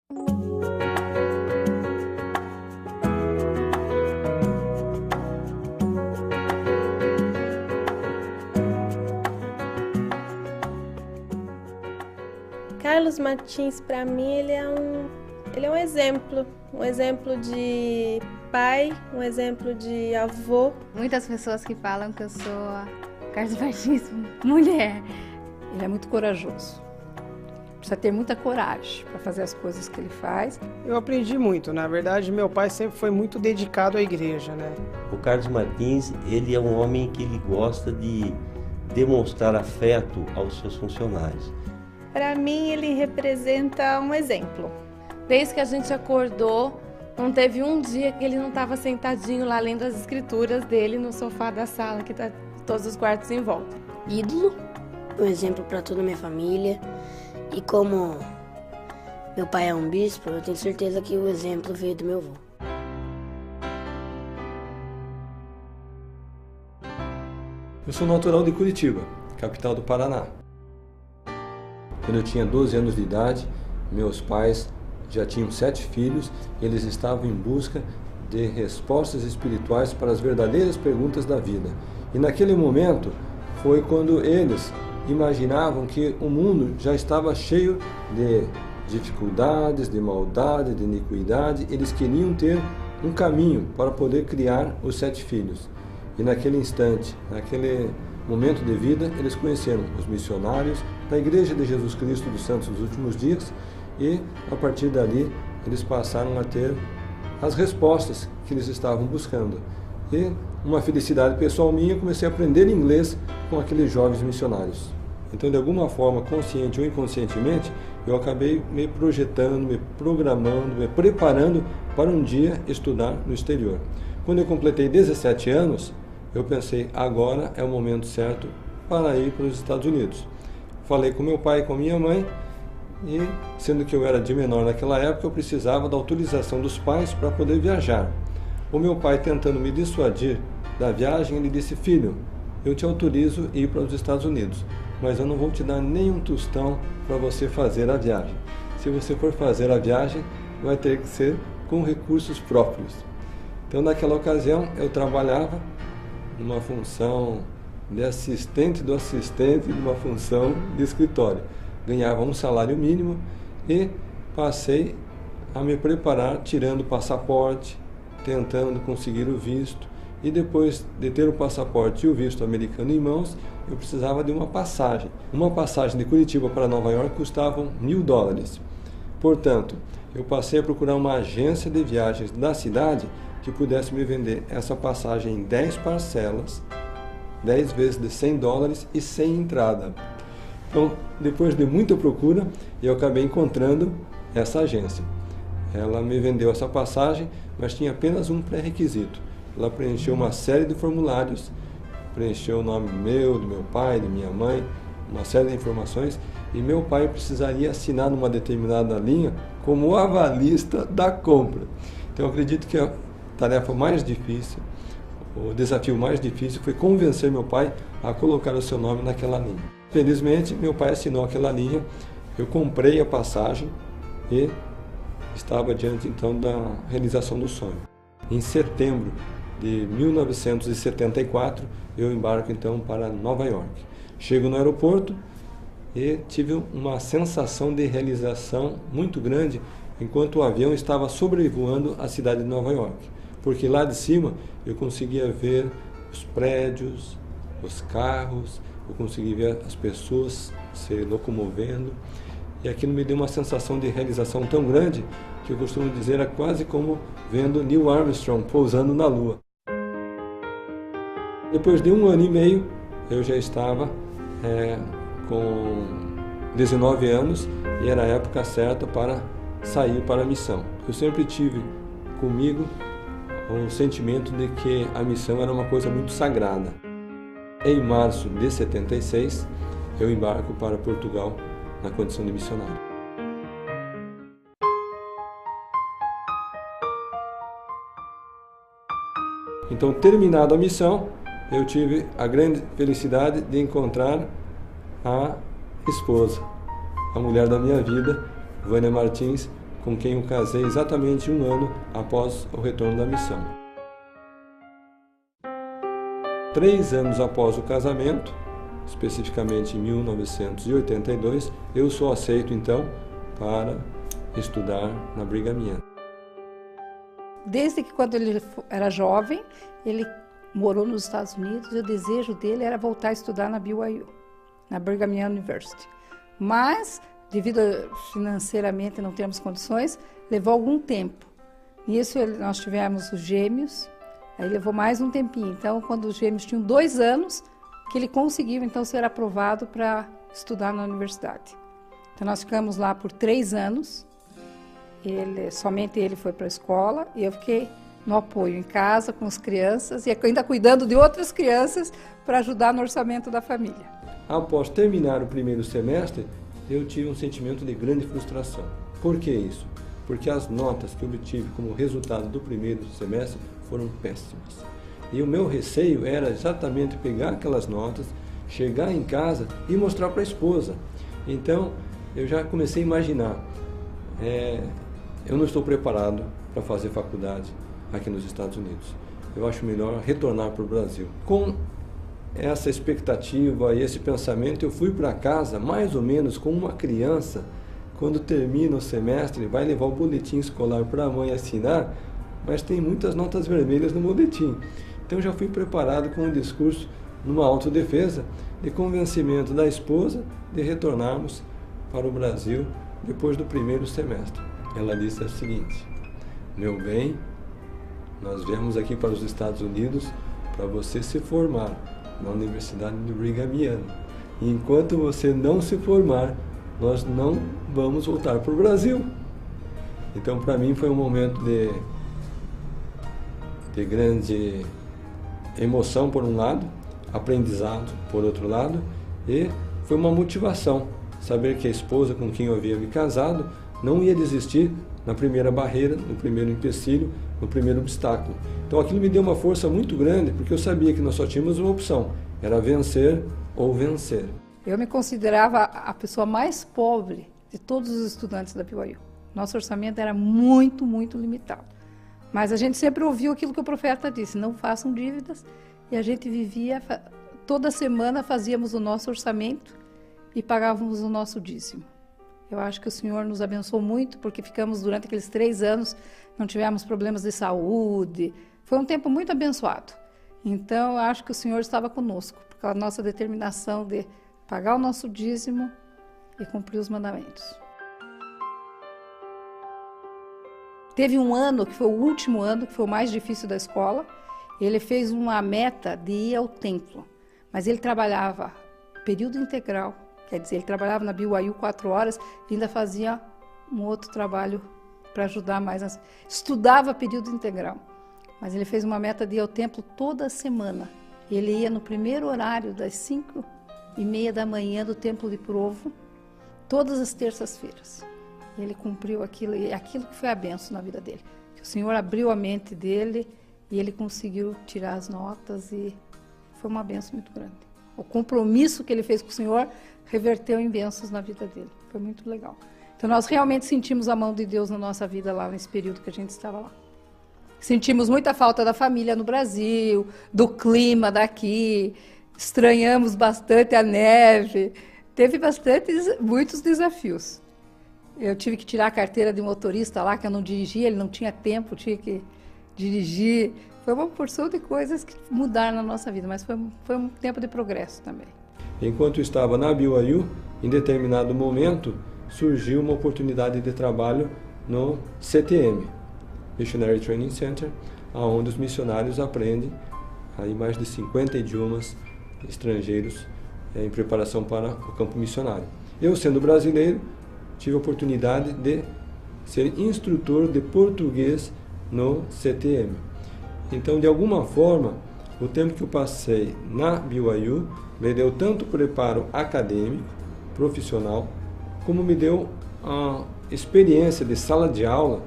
Carlos Martins, para mim, ele é um exemplo de pai, um exemplo de avô. Muitas pessoas que falam que eu sou a Carlos Martins mulher. Ele é muito corajoso. Precisa ter muita coragem para fazer as coisas que ele faz. Eu aprendi muito. Na verdade, meu pai sempre foi muito dedicado à igreja, né? O Carlos Martins, ele é um homem que ele gosta de demonstrar afeto aos seus funcionários. Para mim, ele representa um exemplo. Desde que a gente acordou, não teve um dia que ele não estava sentadinho lá lendo as escrituras dele no sofá da sala, que tá todos os quartos em volta. Ídolo, um exemplo para toda a minha família. E como meu pai é um bispo, eu tenho certeza que o exemplo veio do meu avô. Eu sou natural de Curitiba, capital do Paraná. Quando eu tinha 12 anos de idade, meus pais já tinham 7 filhos e eles estavam em busca de respostas espirituais para as verdadeiras perguntas da vida. E naquele momento foi quando eles imaginavam que o mundo já estava cheio de dificuldades, de maldade, de iniquidade. Eles queriam ter um caminho para poder criar os 7 filhos. E naquele instante, naquele momento de vida, eles conheceram os missionários da Igreja de Jesus Cristo dos Santos dos Últimos Dias e, a partir dali, eles passaram a ter as respostas que eles estavam buscando. E, uma felicidade pessoal minha, comecei a aprender inglês com aqueles jovens missionários. Então, de alguma forma, consciente ou inconscientemente, eu acabei me projetando, me programando, me preparando para um dia estudar no exterior. Quando eu completei 17 anos, eu pensei, agora é o momento certo para ir para os Estados Unidos. Falei com meu pai e com minha mãe, e sendo que eu era de menor naquela época, eu precisava da autorização dos pais para poder viajar. O meu pai, tentando me dissuadir da viagem, ele disse, filho, eu te autorizo a ir para os Estados Unidos, mas eu não vou te dar nenhum tostão para você fazer a viagem. Se você for fazer a viagem, vai ter que ser com recursos próprios. Então, naquela ocasião, eu trabalhava numa função de assistente do assistente, numa função de escritório. Ganhava um salário mínimo e passei a me preparar, tirando o passaporte, tentando conseguir o visto. E depois de ter o passaporte e o visto americano em mãos, eu precisava de uma passagem. Uma passagem de Curitiba para Nova York custava $1.000. Portanto, eu passei a procurar uma agência de viagens da cidade que pudesse me vender essa passagem em 10 parcelas, 10 vezes de $100 e sem entrada. Então, depois de muita procura, eu acabei encontrando essa agência. Ela me vendeu essa passagem, mas tinha apenas um pré-requisito. Ela preencheu uma série de formulários, preencheu o nome meu, do meu pai, de minha mãe, uma série de informações, e meu pai precisaria assinar numa determinada linha como avalista da compra. Então, eu acredito que a tarefa mais difícil, o desafio mais difícil foi convencer meu pai a colocar o seu nome naquela linha. Felizmente, meu pai assinou aquela linha, eu comprei a passagem e estava diante então da realização do sonho. Em setembro de 1974, eu embarco então para Nova York. Chego no aeroporto e tive uma sensação de realização muito grande enquanto o avião estava sobrevoando a cidade de Nova York. Porque lá de cima eu conseguia ver os prédios, os carros, eu consegui ver as pessoas se locomovendo, e aquilo me deu uma sensação de realização tão grande que eu costumo dizer, é quase como vendo Neil Armstrong pousando na Lua. Depois de 1 ano e meio, eu já estava com 19 anos e era a época certa para sair para a missão. Eu sempre tive comigo o sentimento de que a missão era uma coisa muito sagrada. Em março de 76, eu embarco para Portugal na condição de missionário. Então, terminada a missão, eu tive a grande felicidade de encontrar a esposa, a mulher da minha vida, Vânia Martins, com quem eu casei exatamente 1 ano após o retorno da missão. 3 anos após o casamento, especificamente em 1982, eu sou aceito então para estudar na Brigham Young. Desde que quando ele era jovem, ele morou nos Estados Unidos e o desejo dele era voltar a estudar na BYU, na Brigham Young University. Mas, devido a financeiramente não termos condições, levou algum tempo. Nisso nós tivemos os gêmeos, aí levou mais um tempinho. Então, quando os gêmeos tinham 2 anos, que ele conseguiu então ser aprovado para estudar na universidade. Então nós ficamos lá por 3 anos, somente ele foi para a escola e eu fiquei no apoio em casa com as crianças e ainda cuidando de outras crianças para ajudar no orçamento da família. Após terminar o primeiro semestre, eu tive um sentimento de grande frustração. Por que isso? Porque as notas que eu obtive como resultado do primeiro semestre foram péssimas. E o meu receio era exatamente pegar aquelas notas, chegar em casa e mostrar para a esposa. Então, eu já comecei a imaginar, eu não estou preparado para fazer faculdade aqui nos Estados Unidos. Eu acho melhor retornar para o Brasil. Com essa expectativa e esse pensamento, eu fui para casa mais ou menos como uma criança, quando termina o semestre, vai levar o boletim escolar para a mãe assinar, mas tem muitas notas vermelhas no boletim. Então já fui preparado com um discurso numa autodefesa de convencimento da esposa de retornarmos para o Brasil depois do primeiro semestre. Ela disse o seguinte: meu bem, nós viemos aqui para os Estados Unidos para você se formar na Universidade de Brigham Young. E enquanto você não se formar, nós não vamos voltar para o Brasil. Então para mim foi um momento de grande emoção por um lado, aprendizado por outro lado, e foi uma motivação saber que a esposa com quem eu havia me casado não ia desistir na primeira barreira, no primeiro empecilho, no primeiro obstáculo. Então aquilo me deu uma força muito grande, porque eu sabia que nós só tínhamos uma opção, era vencer ou vencer. Eu me considerava a pessoa mais pobre de todos os estudantes da BYU. Nosso orçamento era muito, muito limitado. Mas a gente sempre ouviu aquilo que o profeta disse: não façam dívidas, e a gente vivia, toda semana fazíamos o nosso orçamento e pagávamos o nosso dízimo. Eu acho que o Senhor nos abençoou muito, porque ficamos durante aqueles 3 anos, não tivemos problemas de saúde, foi um tempo muito abençoado. Então eu acho que o Senhor estava conosco, por causa da nossa determinação de pagar o nosso dízimo e cumprir os mandamentos. Teve um ano, que foi o último ano, que foi o mais difícil da escola. Ele fez uma meta de ir ao templo, mas ele trabalhava período integral, quer dizer, ele trabalhava na BYU 4 horas e ainda fazia um outro trabalho para ajudar mais. Estudava período integral, mas ele fez uma meta de ir ao templo toda semana. Ele ia no primeiro horário, das 5:30 da manhã, do Templo de Provo, todas as terças-feiras. Ele cumpriu aquilo, e aquilo que foi a bênção na vida dele. Que o Senhor abriu a mente dele e ele conseguiu tirar as notas e foi uma bênção muito grande. O compromisso que ele fez com o Senhor reverteu em bênçãos na vida dele. Foi muito legal. Então nós realmente sentimos a mão de Deus na nossa vida lá nesse período que a gente estava lá. Sentimos muita falta da família no Brasil, do clima daqui, estranhamos bastante a neve, teve muitos desafios. Eu tive que tirar a carteira de motorista lá, que eu não dirigia, ele não tinha tempo, tinha que dirigir. Foi uma porção de coisas que mudaram na nossa vida, mas foi um tempo de progresso também. Enquanto eu estava na BYU, em determinado momento, surgiu uma oportunidade de trabalho no CTM, Missionary Training Center, onde os missionários aprendem aí mais de 50 idiomas estrangeiros em preparação para o campo missionário. Eu, sendo brasileiro, tive a oportunidade de ser instrutor de português no CTM. Então, de alguma forma, o tempo que eu passei na BYU me deu tanto preparo acadêmico, profissional, como me deu a experiência de sala de aula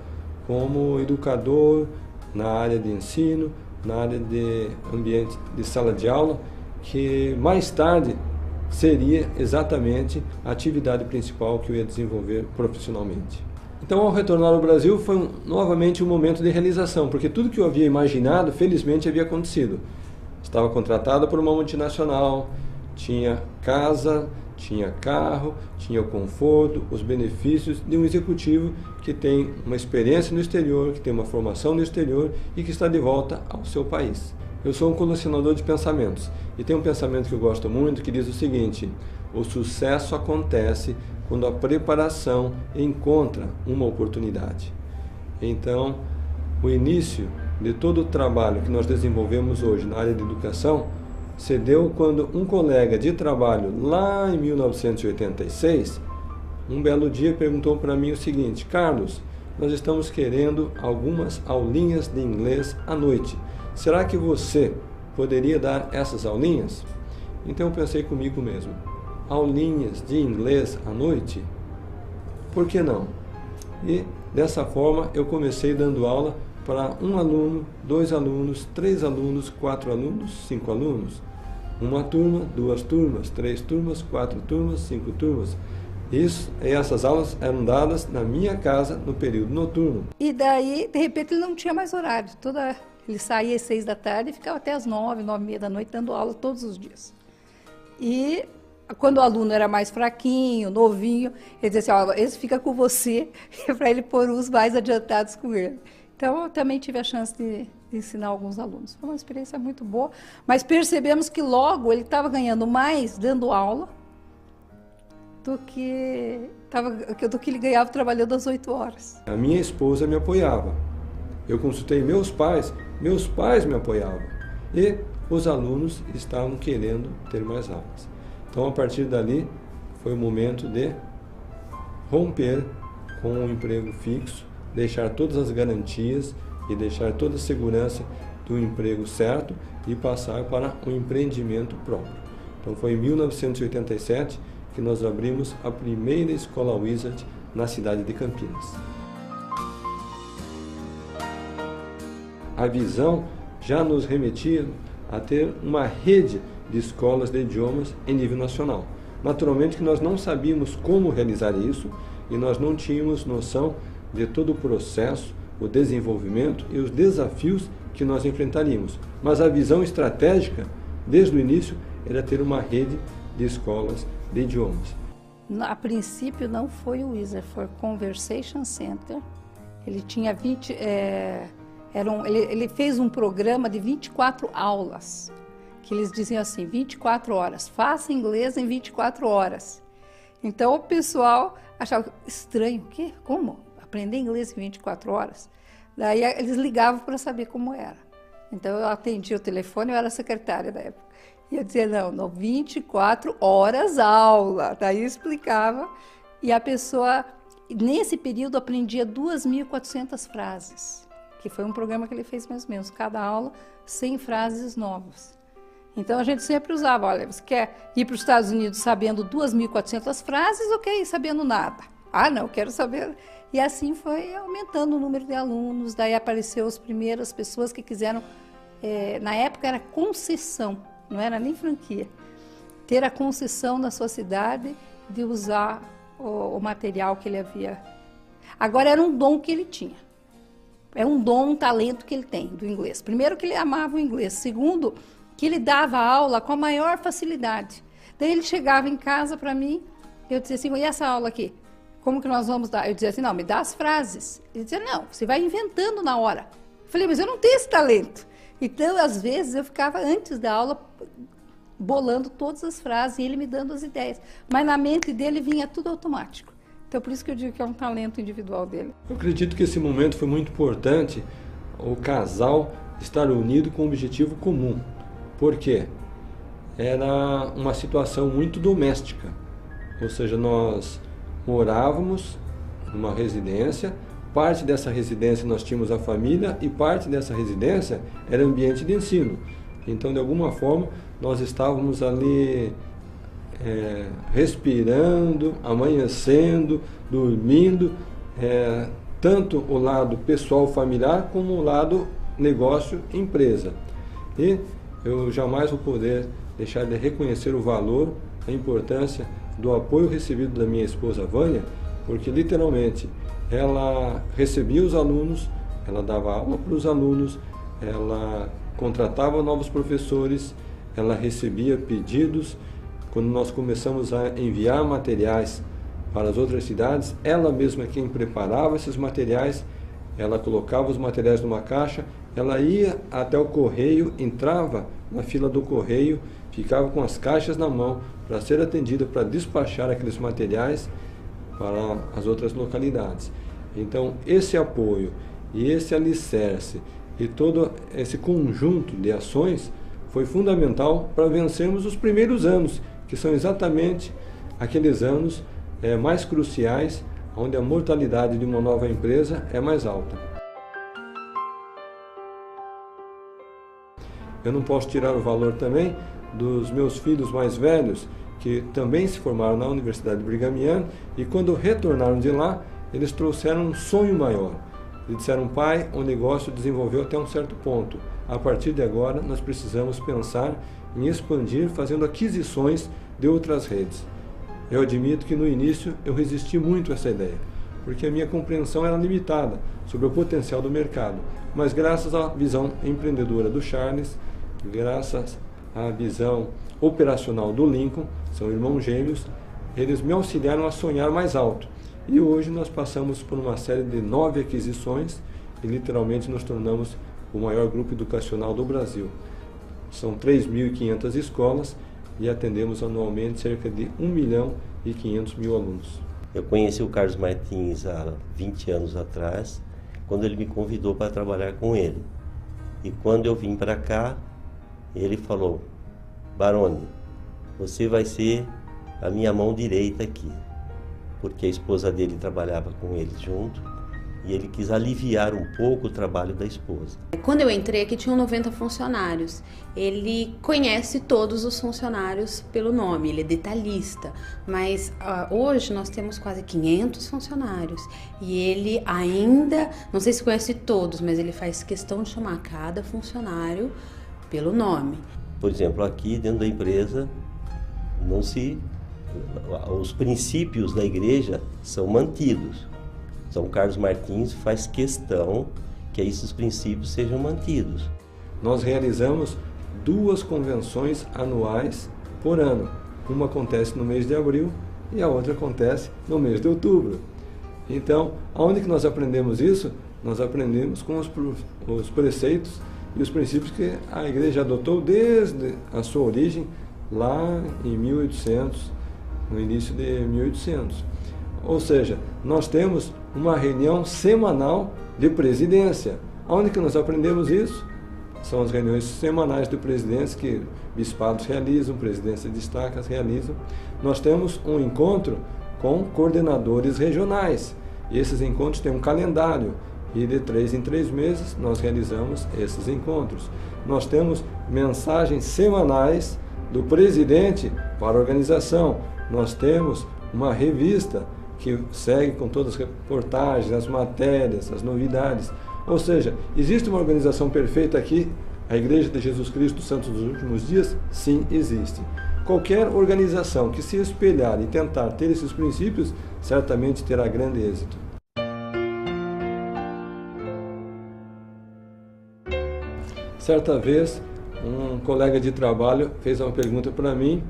como educador na área de ensino, na área de ambiente de sala de aula, que mais tarde seria exatamente a atividade principal que eu ia desenvolver profissionalmente. Então, ao retornar ao Brasil, foi novamente um momento de realização, porque tudo que eu havia imaginado, felizmente, havia acontecido. Estava contratado por uma multinacional, tinha casa, tinha carro, tinha o conforto, os benefícios de um executivo que tem uma experiência no exterior, que tem uma formação no exterior e que está de volta ao seu país. Eu sou um colecionador de pensamentos e tem um pensamento que eu gosto muito que diz o seguinte: o sucesso acontece quando a preparação encontra uma oportunidade. Então, o início de todo o trabalho que nós desenvolvemos hoje na área de educação se deu quando um colega de trabalho, lá em 1986, um belo dia perguntou para mim o seguinte: Carlos, nós estamos querendo algumas aulinhas de inglês à noite. Será que você poderia dar essas aulinhas? Então eu pensei comigo mesmo, aulinhas de inglês à noite? Por que não? E dessa forma eu comecei dando aula para 1 aluno, 2 alunos, 3 alunos, 4 alunos, 5 alunos. Uma turma, 2 turmas, 3 turmas, 4 turmas, 5 turmas. Essas aulas eram dadas na minha casa no período noturno. E daí, de repente, ele não tinha mais horário. Ele saía às 6 da tarde e ficava até às 9, 9h30 da noite dando aula todos os dias. E quando o aluno era mais fraquinho, novinho, ele dizia assim: ó, esse fica com você, para ele pôr os mais adiantados com ele. Então, eu também tive a chance de ensinar alguns alunos. Foi uma experiência muito boa, mas percebemos que logo ele estava ganhando mais dando aula do que ele ganhava trabalhando às 8 horas. A minha esposa me apoiava. Eu consultei meus pais me apoiavam. E os alunos estavam querendo ter mais aulas. Então, a partir dali, foi o momento de romper com um emprego fixo, deixar todas as garantias e deixar toda a segurança do emprego certo e passar para um empreendimento próprio. Então foi em 1987 que nós abrimos a primeira escola Wizard na cidade de Campinas. A visão já nos remetia a ter uma rede de escolas de idiomas em nível nacional. Naturalmente que nós não sabíamos como realizar isso e nós não tínhamos noção de todo o processo, o desenvolvimento e os desafios que nós enfrentaríamos. Mas a visão estratégica, desde o início, era ter uma rede de escolas de idiomas. A princípio não foi o Wizard, foi o Conversation Center. Ele tinha ele fez um programa de 24 aulas, que eles diziam assim, 24 horas, faça inglês em 24 horas. Então o pessoal achava estranho, o quê? Como? Aprender inglês em 24 horas? Daí eles ligavam para saber como era. Então eu atendia o telefone, eu era secretária da época. E eu dizia, não, 24 horas aula. Daí eu explicava e a pessoa, nesse período, aprendia 2.400 frases, que foi um programa que ele fez mais ou menos, cada aula 100 frases novas. Então a gente sempre usava, olha, você quer ir para os Estados Unidos sabendo 2.400 frases ou quer ir sabendo nada? Ah, não, quero saber. E assim foi aumentando o número de alunos, daí apareceu as primeiras pessoas que quiseram, na época era concessão, não era nem franquia, ter a concessão na sua cidade de usar o material que ele havia. Agora era um dom que ele tinha, é um dom, um talento que ele tem do inglês. Primeiro que ele amava o inglês, segundo que ele dava aula com a maior facilidade. Daí ele chegava em casa para mim, eu dizia assim, e essa aula aqui? Como que nós vamos dar? Eu dizia assim, não, me dá as frases. Ele dizia, não, você vai inventando na hora. Eu falei, mas eu não tenho esse talento. Então, às vezes, eu ficava antes da aula bolando todas as frases e ele me dando as ideias. Mas na mente dele vinha tudo automático. Então, por isso que eu digo que é um talento individual dele. Eu acredito que esse momento foi muito importante, o casal estar unido com um objetivo comum. Por quê? Era uma situação muito doméstica. Ou seja, nós morávamos numa residência, parte dessa residência nós tínhamos a família e parte dessa residência era ambiente de ensino. Então, de alguma forma, nós estávamos ali respirando, amanhecendo, dormindo, tanto o lado pessoal familiar como o lado negócio empresa. E eu jamais vou poder deixar de reconhecer o valor, a importância do apoio recebido da minha esposa Vânia, porque literalmente ela recebia os alunos, ela dava aula para os alunos, ela contratava novos professores, ela recebia pedidos. Quando nós começamos a enviar materiais para as outras cidades, ela mesma quem preparava esses materiais, ela colocava os materiais numa caixa, ela ia até o correio, entrava na fila do correio, ficava com as caixas na mão para ser atendida, para despachar aqueles materiais para as outras localidades. Então, esse apoio e esse alicerce e todo esse conjunto de ações foi fundamental para vencermos os primeiros anos, que são exatamente aqueles anos mais cruciais, onde a mortalidade de uma nova empresa é mais alta. Eu não posso tirar o valor também dos meus filhos mais velhos, que também se formaram na Universidade Brigham Young, e quando retornaram de lá, eles trouxeram um sonho maior. Eles disseram: pai, o negócio desenvolveu até um certo ponto. A partir de agora, nós precisamos pensar em expandir, fazendo aquisições de outras redes. Eu admito que no início eu resisti muito a essa ideia, porque a minha compreensão era limitada sobre o potencial do mercado. Mas graças à visão empreendedora do Charles, graças à visão operacional do Lincoln, são irmãos gêmeos, eles me auxiliaram a sonhar mais alto. E hoje nós passamos por uma série de 9 aquisições e literalmente nos tornamos o maior grupo educacional do Brasil. São 3.500 escolas e atendemos anualmente cerca de 1.500.000 alunos. Eu conheci o Carlos Martins há 20 anos atrás, quando ele me convidou para trabalhar com ele. E quando eu vim para cá, ele falou: Baroni, você vai ser a minha mão direita aqui, porque a esposa dele trabalhava com ele junto, e ele quis aliviar um pouco o trabalho da esposa. Quando eu entrei aqui tinham 90 funcionários. Ele conhece todos os funcionários pelo nome, ele é detalhista, mas hoje nós temos quase 500 funcionários e ele ainda, não sei se conhece todos, mas ele faz questão de chamar cada funcionário pelo nome. Por exemplo, aqui dentro da empresa, os princípios da igreja são mantidos. São Carlos Martins faz questão que esses princípios sejam mantidos. Nós realizamos 2 convenções anuais por ano. Uma acontece no mês de abril e a outra acontece no mês de outubro. Então, aonde que nós aprendemos isso? Nós aprendemos com os preceitos e os princípios que a igreja adotou desde a sua origem, lá em 1800, no início de 1800. Ou seja, nós temos uma reunião semanal de presidência. Onde que nós aprendemos isso? São as reuniões semanais de presidência que bispados realizam, presidências de estacas realizam. Nós temos um encontro com coordenadores regionais. E esses encontros têm um calendário e de 3 em 3 meses nós realizamos esses encontros. Nós temos mensagens semanais do presidente para a organização. Nós temos uma revista que segue com todas as reportagens, as matérias, as novidades. Ou seja, existe uma organização perfeita aqui? A Igreja de Jesus Cristo Santos dos Últimos Dias? Sim, existe. Qualquer organização que se espelhar e tentar ter esses princípios, certamente terá grande êxito. Certa vez, um colega de trabalho fez uma pergunta para mim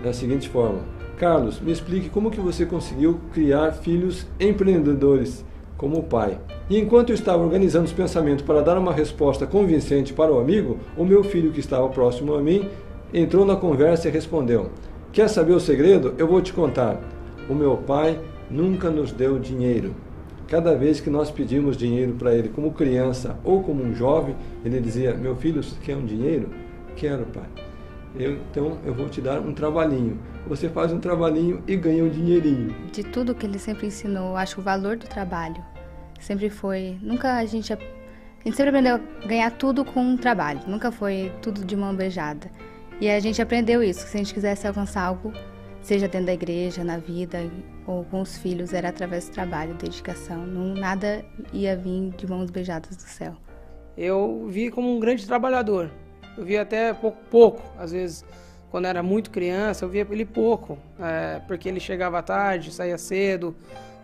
da seguinte forma: Carlos, me explique como que você conseguiu criar filhos empreendedores como pai. E enquanto eu estava organizando os pensamentos para dar uma resposta convincente para o amigo, o meu filho que estava próximo a mim entrou na conversa e respondeu: quer saber o segredo? Eu vou te contar. O meu pai nunca nos deu dinheiro. Cada vez que nós pedimos dinheiro para ele como criança ou como um jovem, ele dizia: meu filho, você quer um dinheiro? Quero, pai. Então eu vou te dar um trabalhinho. Você faz um trabalhinho e ganha um dinheirinho. De tudo que ele sempre ensinou, acho que o valor do trabalho sempre foi... A gente sempre aprendeu a ganhar tudo com um trabalho. Nunca foi tudo de mão beijada. E a gente aprendeu isso, que se a gente quisesse alcançar algo, seja dentro da igreja, na vida ou com os filhos, era através do trabalho, dedicação. Nada ia vir de mãos beijadas do céu. Eu vi como um grande trabalhador. Eu via até pouco, às vezes, quando era muito criança, eu via ele pouco, porque ele chegava tarde, saía cedo,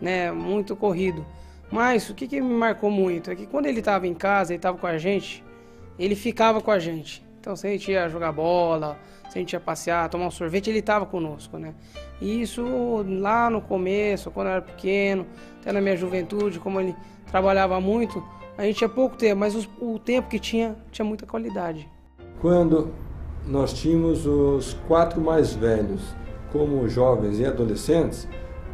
né, muito corrido. Mas o que me marcou muito é que quando ele estava em casa, ele estava com a gente, ele ficava com a gente. Então, se a gente ia jogar bola, se a gente ia passear, tomar um sorvete, ele estava conosco, né? E isso lá no começo, quando eu era pequeno, até na minha juventude, como ele trabalhava muito, a gente tinha pouco tempo, mas o tempo que tinha muita qualidade. Quando nós tínhamos os 4 mais velhos como jovens e adolescentes,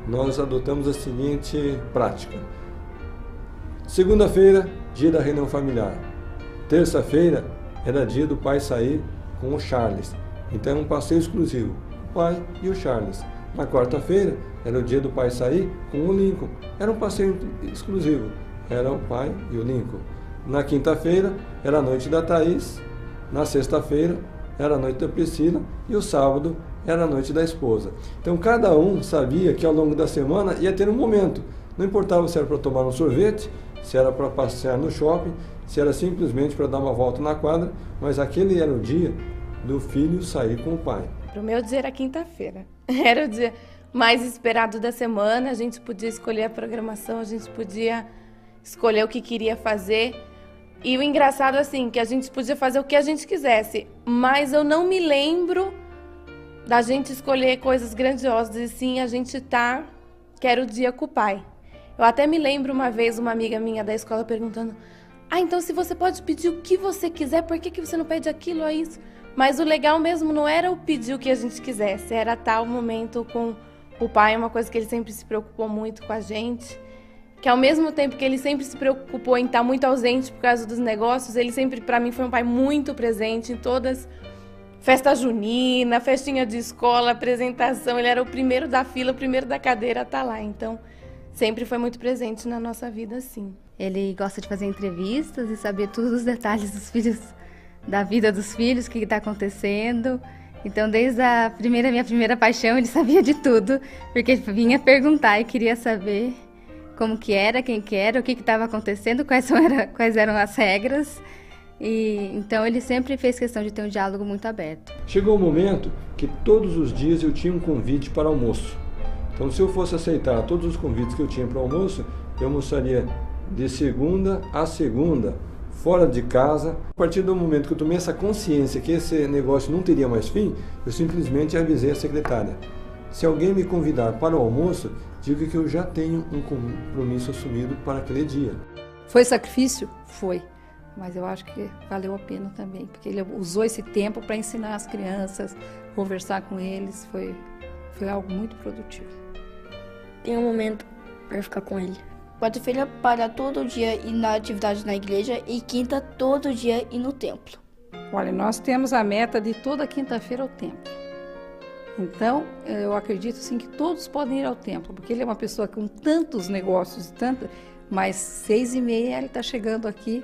nós adotamos a seguinte prática. Segunda-feira, dia da reunião familiar. Terça-feira era dia do pai sair com o Charles. Então, um passeio exclusivo, o pai e o Charles. Na quarta-feira, era o dia do pai sair com o Lincoln. Era um passeio exclusivo, era o pai e o Lincoln. Na quinta-feira, era a noite da Thaís. Na sexta-feira, era a noite da Priscila. E o sábado, era a noite da esposa. Então, cada um sabia que ao longo da semana ia ter um momento. Não importava se era para tomar um sorvete, se era para passear no shopping, se era simplesmente para dar uma volta na quadra, mas aquele era o dia do filho sair com o pai. O meu dia era quinta-feira. Era o dia mais esperado da semana. A gente podia escolher a programação, a gente podia escolher o que queria fazer. E o engraçado, assim, que a gente podia fazer o que a gente quisesse, mas eu não me lembro da gente escolher coisas grandiosas, e sim a gente que era o dia com o pai. Eu até me lembro uma vez uma amiga minha da escola perguntando: então se você pode pedir o que você quiser, por que você não pede aquilo ou isso? Mas o legal mesmo não era o pedir o que a gente quisesse, era tal momento com o pai, uma coisa que ele sempre se preocupou muito com a gente, que ao mesmo tempo que ele sempre se preocupou em estar muito ausente por causa dos negócios, ele sempre, para mim, foi um pai muito presente em todas, festa junina, festinha de escola, apresentação, ele era o primeiro da fila, o primeiro da cadeira a estar lá, então sempre foi muito presente na nossa vida, sim. Ele gosta de fazer entrevistas e saber todos os detalhes dos filhos, da vida dos filhos, o que está acontecendo. Então, desde minha primeira paixão, ele sabia de tudo, porque ele vinha perguntar e queria saber como que era, quem que era, o que estava acontecendo, quais eram as regras. E então ele sempre fez questão de ter um diálogo muito aberto. Chegou o momento que todos os dias eu tinha um convite para almoço. Então, se eu fosse aceitar todos os convites que eu tinha para o almoço, eu almoçaria de segunda a segunda, fora de casa. A partir do momento que eu tomei essa consciência que esse negócio não teria mais fim, eu simplesmente avisei a secretária: se alguém me convidar para o almoço, diga que eu já tenho um compromisso assumido para aquele dia. Foi sacrifício? Foi. Mas eu acho que valeu a pena também, porque ele usou esse tempo para ensinar as crianças, conversar com eles, foi algo muito produtivo. Tem um momento para ficar com ele. Quarta-feira para todo dia ir na atividade na igreja e quinta todo dia ir no templo. Olha, nós temos a meta de toda quinta-feira ao templo. Então, eu acredito sim que todos podem ir ao templo, porque ele é uma pessoa com tantos negócios, mas 6h30 ele está chegando aqui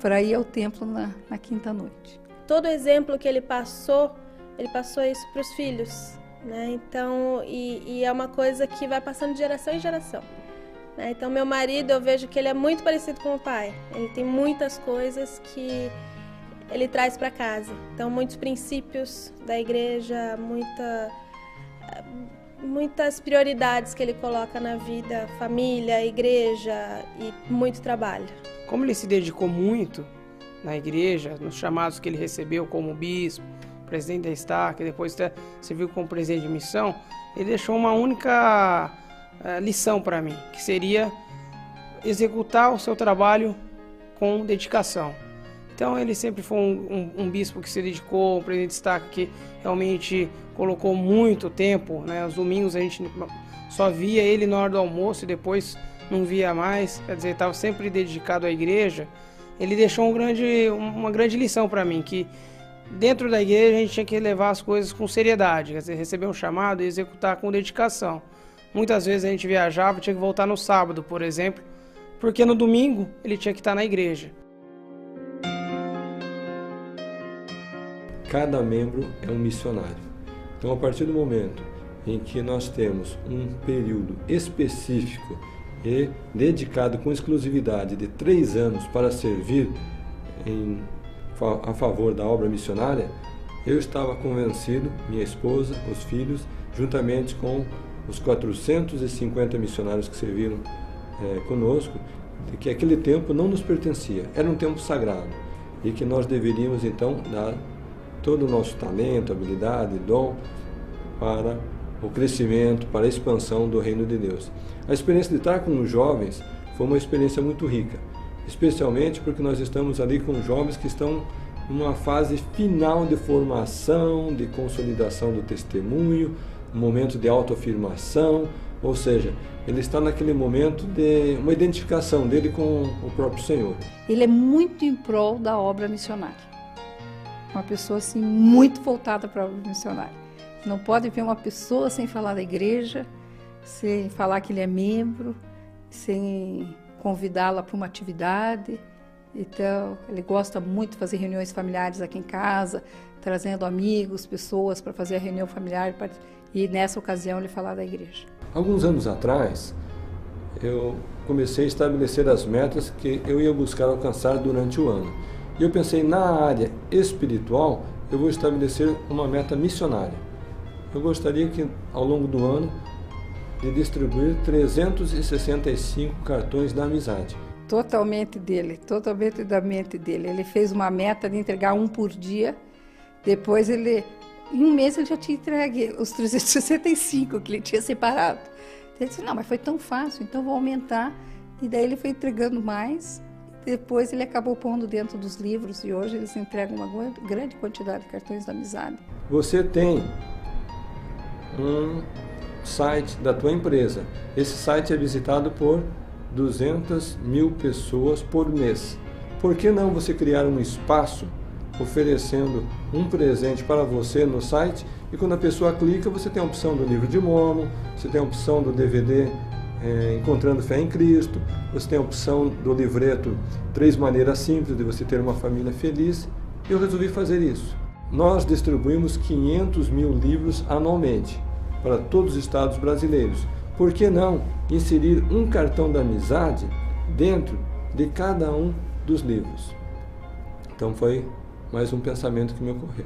para ir ao templo na quinta-noite. Todo exemplo que ele passou isso para os filhos, né? Então, e é uma coisa que vai passando de geração em geração, né? Então, meu marido, eu vejo que ele é muito parecido com o pai. Ele tem muitas coisas que ele traz para casa. Então, muitos princípios da igreja, muitas prioridades que ele coloca na vida, família, igreja e muito trabalho. Como ele se dedicou muito na igreja, nos chamados que ele recebeu como bispo, presidente da Estaca, depois até serviu como presidente de missão, ele deixou uma única lição para mim, que seria executar o seu trabalho com dedicação. Então ele sempre foi um bispo que se dedicou, um presidente de Estaca que realmente colocou muito tempo, né? Os domingos a gente só via ele na hora do almoço e depois não via mais, quer dizer, estava sempre dedicado à igreja. Ele deixou uma grande lição para mim, que dentro da igreja a gente tinha que levar as coisas com seriedade, quer dizer, receber um chamado e executar com dedicação. Muitas vezes a gente viajava e tinha que voltar no sábado, por exemplo, porque no domingo ele tinha que estar na igreja. Cada membro é um missionário. Então, a partir do momento em que nós temos um período específico e dedicado com exclusividade de 3 anos para servir a favor da obra missionária, eu estava convencido, minha esposa, os filhos, juntamente com os 450 missionários que serviram conosco, de que aquele tempo não nos pertencia, era um tempo sagrado e que nós deveríamos então dar todo o nosso talento, habilidade, dom para o crescimento, para a expansão do reino de Deus. A experiência de estar com os jovens foi uma experiência muito rica, especialmente porque nós estamos ali com jovens que estão numa fase final de formação, de consolidação do testemunho, um momento de autoafirmação, ou seja, ele está naquele momento de uma identificação dele com o próprio Senhor. Ele é muito em prol da obra missionária. Uma pessoa assim muito voltada para a obra missionária. Não pode ver uma pessoa sem falar da igreja, sem falar que ele é membro, sem convidá-la para uma atividade. Então, ele gosta muito de fazer reuniões familiares aqui em casa, trazendo amigos, pessoas para fazer a reunião familiar e nessa ocasião ele falar da igreja. Alguns anos atrás, eu comecei a estabelecer as metas que eu ia buscar alcançar durante o ano. E eu pensei, na área espiritual, eu vou estabelecer uma meta missionária. Eu gostaria que, ao longo do ano, de distribuir 365 cartões da amizade. Totalmente da mente dele. Ele fez uma meta de entregar um por dia. Depois em um mês ele já tinha entregue os 365 que ele tinha separado. Ele disse, não, mas foi tão fácil, então vou aumentar. E daí ele foi entregando mais. Depois ele acabou pondo dentro dos livros e hoje eles entregam uma grande quantidade de cartões da amizade. Você tem um site da tua empresa. Esse site é visitado por 200 mil pessoas por mês. Por que não você criar um espaço oferecendo um presente para você no site e quando a pessoa clica você tem a opção do livro de Mórmon, você tem a opção do DVD Encontrando Fé em Cristo, você tem a opção do livreto 3 Maneiras Simples de você ter uma família feliz. Eu resolvi fazer isso. Nós distribuímos 500 mil livros anualmente para todos os estados brasileiros. Por que não inserir um cartão da amizade dentro de cada um dos livros? Então foi mais um pensamento que me ocorreu.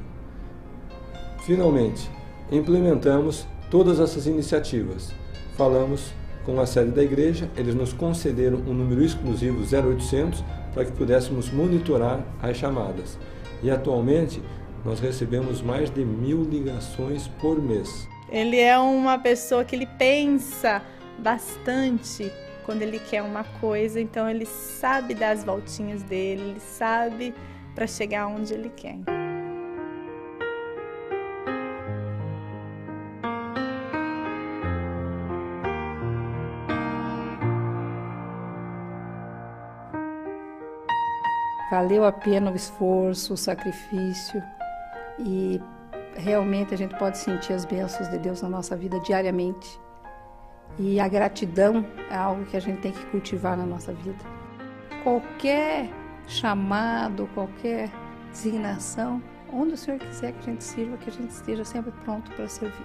Finalmente, implementamos todas essas iniciativas. Falamos com a sede da igreja, eles nos concederam um número exclusivo 0800 para que pudéssemos monitorar as chamadas. E atualmente nós recebemos mais de 1000 ligações por mês. Ele é uma pessoa que ele pensa bastante quando ele quer uma coisa, então ele sabe dar as voltinhas dele, ele sabe para chegar onde ele quer. Valeu a pena o esforço, o sacrifício e realmente a gente pode sentir as bênçãos de Deus na nossa vida diariamente. E a gratidão é algo que a gente tem que cultivar na nossa vida. Qualquer chamado, qualquer designação, onde o Senhor quiser que a gente sirva, que a gente esteja sempre pronto para servir.